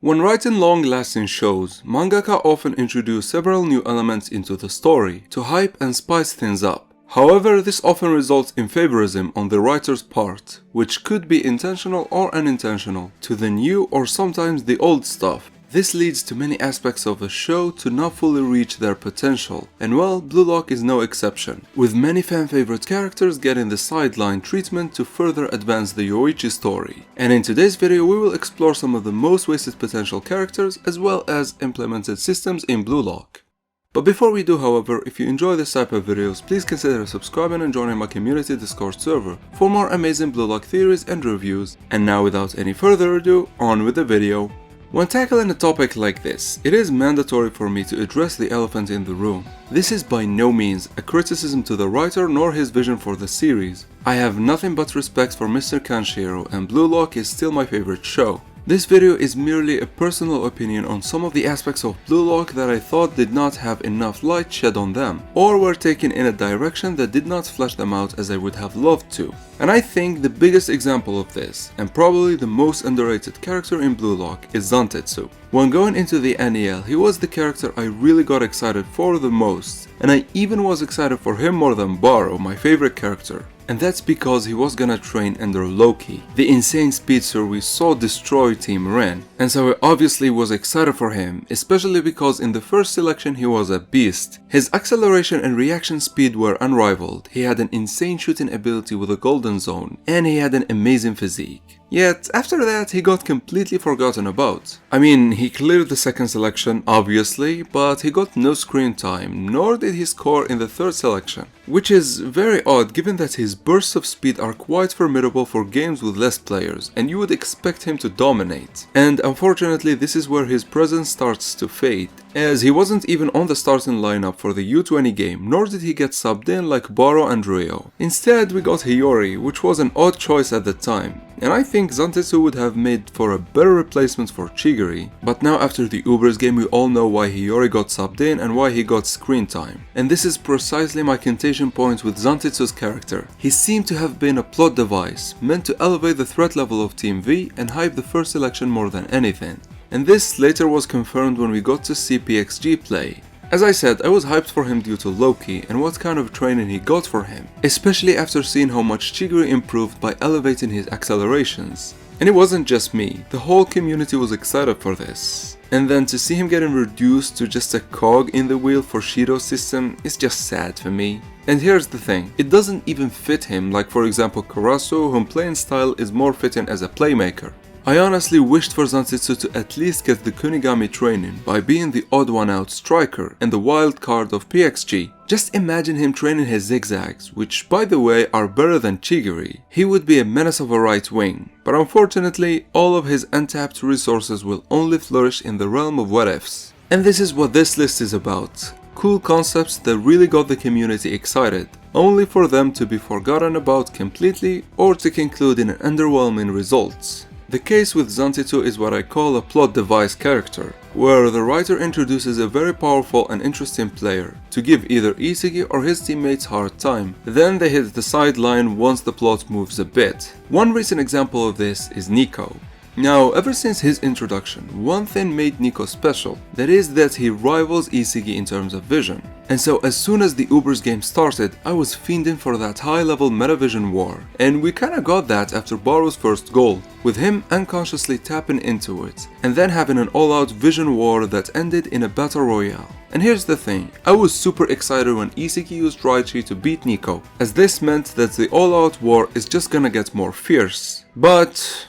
When writing long-lasting shows, mangaka often introduce several new elements into the story to hype and spice things up. However, this often results in favorism on the writer's part, which could be intentional or unintentional, to the new or sometimes the old stuff. This leads to many aspects of a show to not fully reach their potential, and well, Blue Lock is no exception, with many fan-favorite characters getting the sideline treatment to further advance the Yoichi story. And in today's video we will explore some of the most wasted potential characters as well as implemented systems in Blue Lock. But before we do, however, if you enjoy this type of videos, please consider subscribing and joining my community Discord server for more amazing Blue Lock theories and reviews. And now without any further ado, on with the video. When tackling a topic like this, it is mandatory for me to address the elephant in the room. This is by no means a criticism to the writer nor his vision for the series. I have nothing but respect for Mr. Kanshiro, and Blue Lock is still my favorite show. This video is merely a personal opinion on some of the aspects of Blue Lock that I thought did not have enough light shed on them, or were taken in a direction that did not flesh them out as I would have loved to. And I think the biggest example of this, and probably the most underrated character in Blue Lock, is Zantetsu. When going into the N.E.L, he was the character I really got excited for the most, and I even was excited for him more than Baro, my favorite character. And that's because he was gonna train under Loki, the insane speedster we saw destroy Team Ren. And so I obviously was excited for him, especially because in the first selection he was a beast. His acceleration and reaction speed were unrivaled, he had an insane shooting ability with a golden zone, and he had an amazing physique. Yet, after that, he got completely forgotten about. I mean, he cleared the second selection, obviously, but he got no screen time, nor did he score in the third selection. Which is very odd given that his bursts of speed are quite formidable for games with less players, and you would expect him to dominate. And unfortunately, this is where his presence starts to fade, as he wasn't even on the starting lineup for the U20 game, nor did he get subbed in like Baro and Ryo. Instead, we got Hiyori, which was an odd choice at the time. And I think Zantetsu would have made for a better replacement for Chigiri, but now after the Ubers game we all know why Hiyori got subbed in and why he got screen time. And this is precisely my contention point with Zantetsu's character. He seemed to have been a plot device, meant to elevate the threat level of Team V and hype the first selection more than anything. And this later was confirmed when we got to see PXG play. As I said, I was hyped for him due to Loki and what kind of training he got for him, especially after seeing how much Chigiri improved by elevating his accelerations. And it wasn't just me, the whole community was excited for this. And then to see him getting reduced to just a cog in the wheel for Shido's system is just sad for me. And here's the thing, it doesn't even fit him like for example Karasu, whom playing style is more fitting as a playmaker. I honestly wished for Zantetsu to at least get the Kunigami training by being the odd one out striker and the wild card of PXG. Just imagine him training his zigzags, which by the way are better than Chigiri. He would be a menace of a right wing, but unfortunately all of his untapped resources will only flourish in the realm of what ifs. And this is what this list is about. Cool concepts that really got the community excited, only for them to be forgotten about completely or to conclude in underwhelming results. The case with Zantetsu is what I call a plot device character, where the writer introduces a very powerful and interesting player to give either Isagi or his teammates hard time, then they hit the sideline once the plot moves a bit. One recent example of this is Niko. Now, ever since his introduction, one thing made Niko special, that is that he rivals Isagi in terms of vision. And so as soon as the Ubers game started, I was fiending for that high-level meta-vision war, and we kinda got that after Baro's first goal, with him unconsciously tapping into it, and then having an all-out vision war that ended in a battle royale. And here's the thing, I was super excited when Isagi used Raichi to beat Niko, as this meant that the all-out war is just gonna get more fierce. But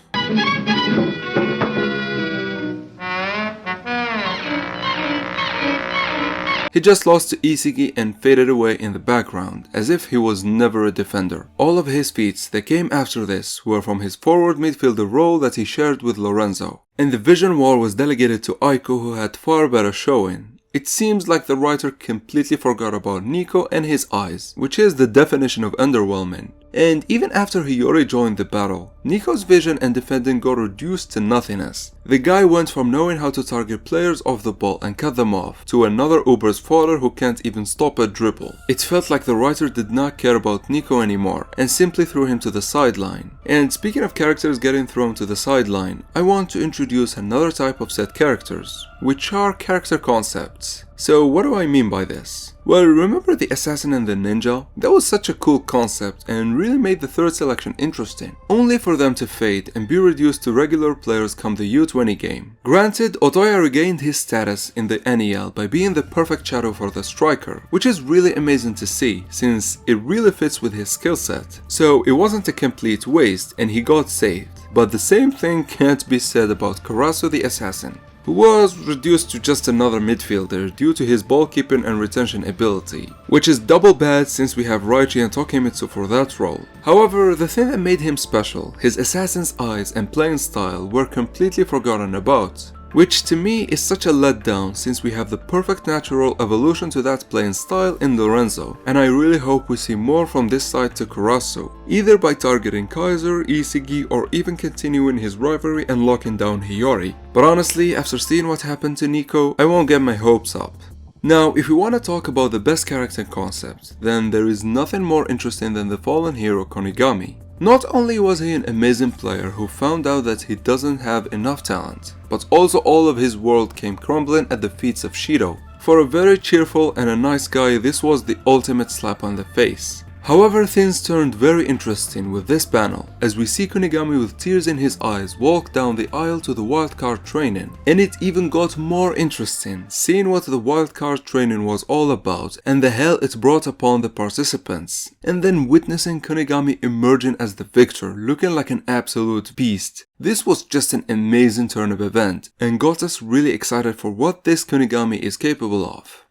he just lost to Isagi and faded away in the background, as if he was never a defender. All of his feats that came after this were from his forward midfielder role that he shared with Lorenzo. And the vision war was delegated to Aiko, who had far better showing. It seems like the writer completely forgot about Niko and his eyes, which is the definition of underwhelming. And even after Hiyori joined the battle, Niko's vision and defending got reduced to nothingness. The guy went from knowing how to target players off the ball and cut them off to another Uber's fodder who can't even stop a dribble. It felt like the writer did not care about Niko anymore and simply threw him to the sideline. And speaking of characters getting thrown to the sideline, I want to introduce another type of set characters, which are character concepts. So what do I mean by this? Well, remember the assassin and the ninja? That was such a cool concept and really made the third selection interesting, only for them to fade and be reduced to regular players come the U20 game. Granted, Otoya regained his status in the N.E.L by being the perfect shadow for the striker, which is really amazing to see since it really fits with his skill set. So it wasn't a complete waste and he got saved. But the same thing can't be said about Karasu the assassin, who was reduced to just another midfielder due to his ball keeping and retention ability, which is double bad since we have Raichi and Tokimitsu for that role. However, the thing that made him special, his assassin's eyes and playing style, were completely forgotten about, which to me is such a letdown since we have the perfect natural evolution to that playing style in Lorenzo, and I really hope we see more from this side to Karasu, either by targeting Kaiser, Isigi, or even continuing his rivalry and locking down Hiyori. But honestly, after seeing what happened to Niko, I won't get my hopes up. Now, if we want to talk about the best character concept, then there is nothing more interesting than the fallen hero Kunigami. Not only was he an amazing player who found out that he doesn't have enough talent, but also all of his world came crumbling at the feet of Shido. For a very cheerful and a nice guy, this was the ultimate slap on the face. However, things turned very interesting with this panel, as we see Kunigami with tears in his eyes walk down the aisle to the wildcard training. And it even got more interesting, seeing what the wildcard training was all about and the hell it brought upon the participants. And then witnessing Kunigami emerging as the victor, looking like an absolute beast. This was just an amazing turn of event, and got us really excited for what this Kunigami is capable of.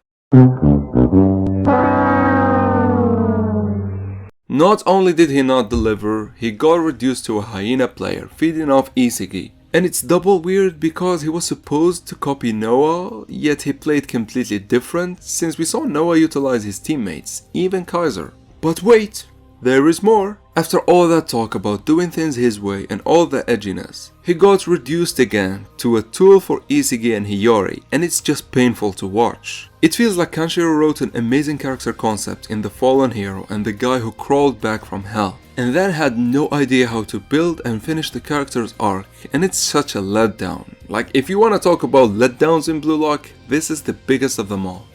Not only did he not deliver, he got reduced to a hyena player, feeding off Isigi. And it's double weird because he was supposed to copy Noah, yet he played completely different since we saw Noah utilize his teammates, even Kaiser. But wait, there is more. After all that talk about doing things his way and all the edginess, he got reduced again to a tool for Isigi and Hiyori, and it's just painful to watch. It feels like Kanshiro wrote an amazing character concept in the fallen hero and the guy who crawled back from hell, and then had no idea how to build and finish the character's arc, and it's such a letdown. Like, if you want to talk about letdowns in Blue Lock, this is the biggest of them all.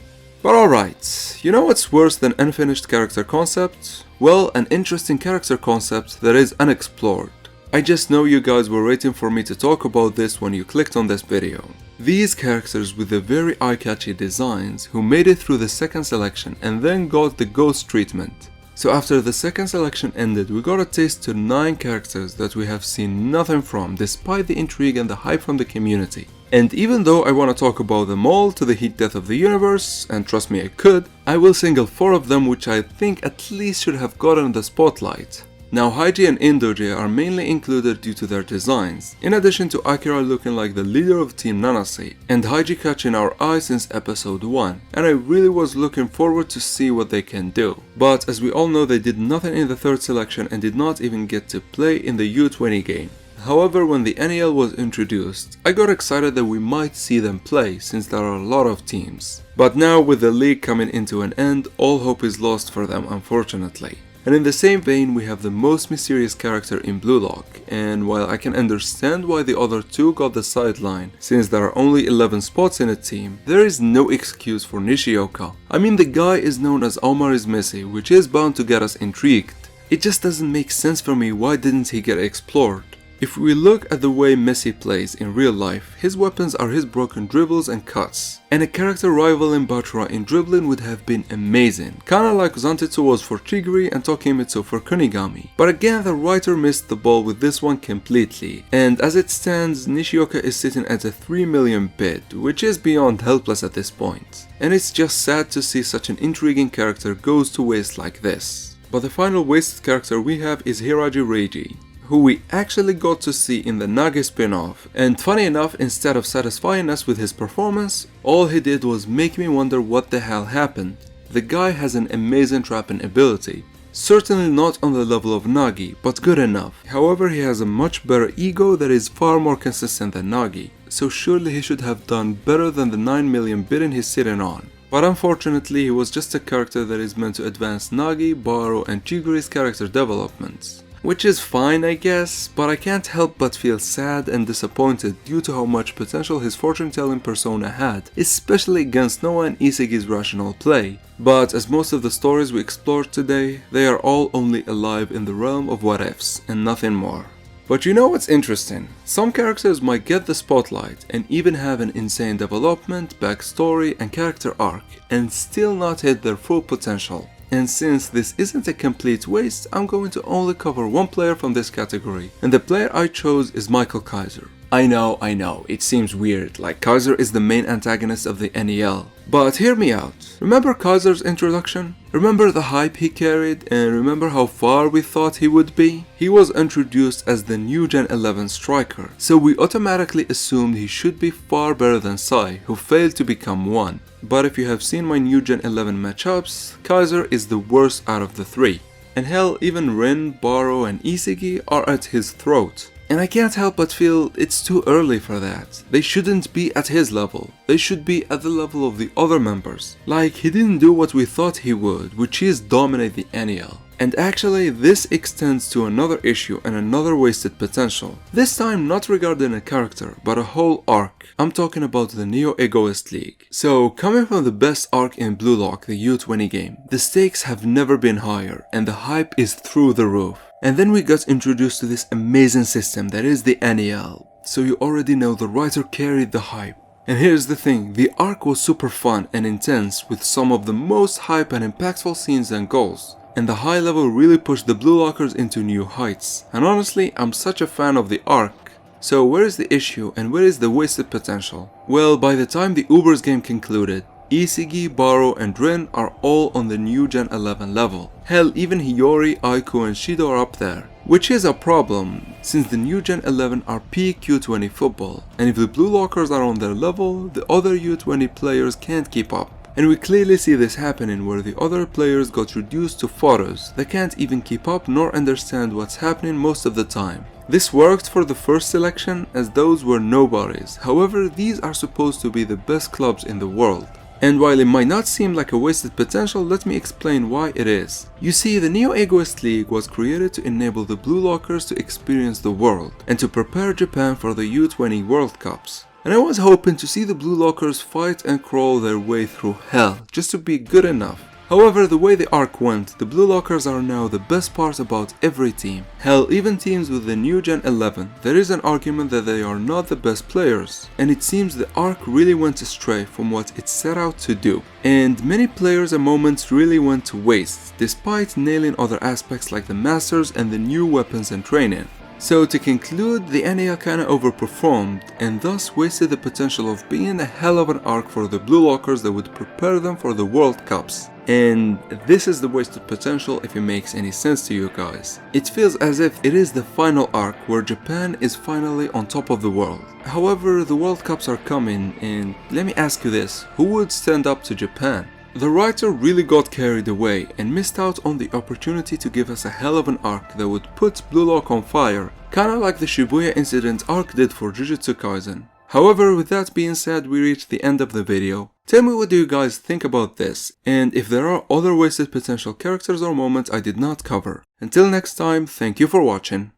But alright, you know what's worse than unfinished character concept? Well, an interesting character concept that is unexplored. I just know you guys were waiting for me to talk about this when you clicked on this video. These characters with the very eye-catchy designs who made it through the second selection and then got the ghost treatment. So after the second selection ended, we got a taste to 9 characters that we have seen nothing from despite the intrigue and the hype from the community. And even though I want to talk about them all to the heat death of the universe, and trust me I could, I will single 4 of them which I think at least should have gotten the spotlight. Now Haiji and Indoji are mainly included due to their designs, in addition to Akira looking like the leader of Team Nanase, and Haiji catching our eye since episode 1, and I really was looking forward to see what they can do. But as we all know, they did nothing in the third selection and did not even get to play in the U20 game. However, when the N.E.L was introduced, I got excited that we might see them play since there are a lot of teams. But now with the league coming into an end, all hope is lost for them unfortunately. And in the same vein, we have the most mysterious character in Blue Lock, and while I can understand why the other 2 got the sideline, since there are only 11 spots in a team, there is no excuse for Nishioka. I mean, the guy is known as Omar is Messi, which is bound to get us intrigued. It just doesn't make sense for me, why didn't he get explored? If we look at the way Messi plays in real life, his weapons are his broken dribbles and cuts. And a character rivaling Bachura in dribbling would have been amazing, kinda like Zantetsu was for Chigiri and Tokimitsu for Kunigami. But again, the writer missed the ball with this one completely, and as it stands, Nishioka is sitting at a 3 million bid, which is beyond helpless at this point. And it's just sad to see such an intriguing character goes to waste like this. But the final wasted character we have is Hiraji Reiji, who we actually got to see in the Nage spin-off, and funny enough, instead of satisfying us with his performance, all he did was make me wonder what the hell happened. The guy has an amazing trapping ability, Certainly not on the level of Nagi, but good enough. However, he has a much better ego that is far more consistent than Nagi, so surely he should have done better than the 9 million bidden he's sitting on. But unfortunately, he was just a character that is meant to advance Nagi, Baro, and Chigure's character developments. Which is fine, I guess, but I can't help but feel sad and disappointed due to how much potential his fortune-telling persona had, especially against Noah and Isagi's rational play. But as most of the stories we explored today, they are all only alive in the realm of what-ifs and nothing more. But you know what's interesting? Some characters might get the spotlight and even have an insane development, backstory, and character arc, and still not hit their full potential. And since this isn't a complete waste, I'm going to only cover one player from this category, and the player I chose is Michael Kaiser. I know, it seems weird, like Kaiser is the main antagonist of the N.E.L. But hear me out. Remember Kaiser's introduction? Remember the hype he carried, and remember how far we thought he would be? He was introduced as the new Gen 11 striker, so we automatically assumed he should be far better than Sai, who failed to become one. But if you have seen my new Gen 11 matchups, Kaiser is the worst out of the three. And hell, even Rin, Baro, and Isagi are at his throat. And I can't help but feel it's too early for that. They shouldn't be at his level. They should be at the level of the other members. Like, he didn't do what we thought he would, which is dominate the N.E.L. And actually, this extends to another issue and another wasted potential. This time not regarding a character, but a whole arc. I'm talking about the Neo-Egoist League. So, coming from the best arc in Blue Lock, the U20 game, the stakes have never been higher, and the hype is through the roof. And then we got introduced to this amazing system that is the N.E.L. So you already know the writer carried the hype. And here's the thing, the arc was super fun and intense with some of the most hype and impactful scenes and goals. And the high level really pushed the Blue Lockers into new heights. And honestly, I'm such a fan of the arc. So where is the issue and where is the wasted potential? Well, by the time the Ubers game concluded, Isagi, Baro, and Rin are all on the new Gen 11 level. Hell, even Hiyori, Aiku, and Shido are up there. Which is a problem, since the new Gen 11 are peak U20 football, and if the Blue Lockers are on their level, the other U20 players can't keep up. And we clearly see this happening where the other players got reduced to fodders that can't even keep up nor understand what's happening most of the time. This worked for the first selection as those were nobodies, however these are supposed to be the best clubs in the world. And while it might not seem like a wasted potential, let me explain why it is. You see, the Neo-Egoist League was created to enable the Blue Lockers to experience the world and to prepare Japan for the U20 World Cups. And I was hoping to see the Blue Lockers fight and crawl their way through hell just to be good enough. However, the way the arc went, the Blue Lockers are now the best part about every team. Hell, even teams with the new Gen 11, there is an argument that they are not the best players. And it seems the arc really went astray from what it set out to do. And many players and moments really went to waste, despite nailing other aspects like the masters and the new weapons and training. So to conclude, the N.E.L kinda overperformed and thus wasted the potential of being a hell of an arc for the Blue Lockers that would prepare them for the World Cups. And this is the wasted potential if it makes any sense to you guys. It feels as if it is the final arc where Japan is finally on top of the world. However, the World Cups are coming and let me ask you this, who would stand up to Japan? The writer really got carried away and missed out on the opportunity to give us a hell of an arc that would put Blue Lock on fire, kinda like the Shibuya incident arc did for Jujutsu Kaisen. However, with that being said, we reached the end of the video. Tell me what do you guys think about this, and if there are other wasted potential characters or moments I did not cover. Until next time, thank you for watching.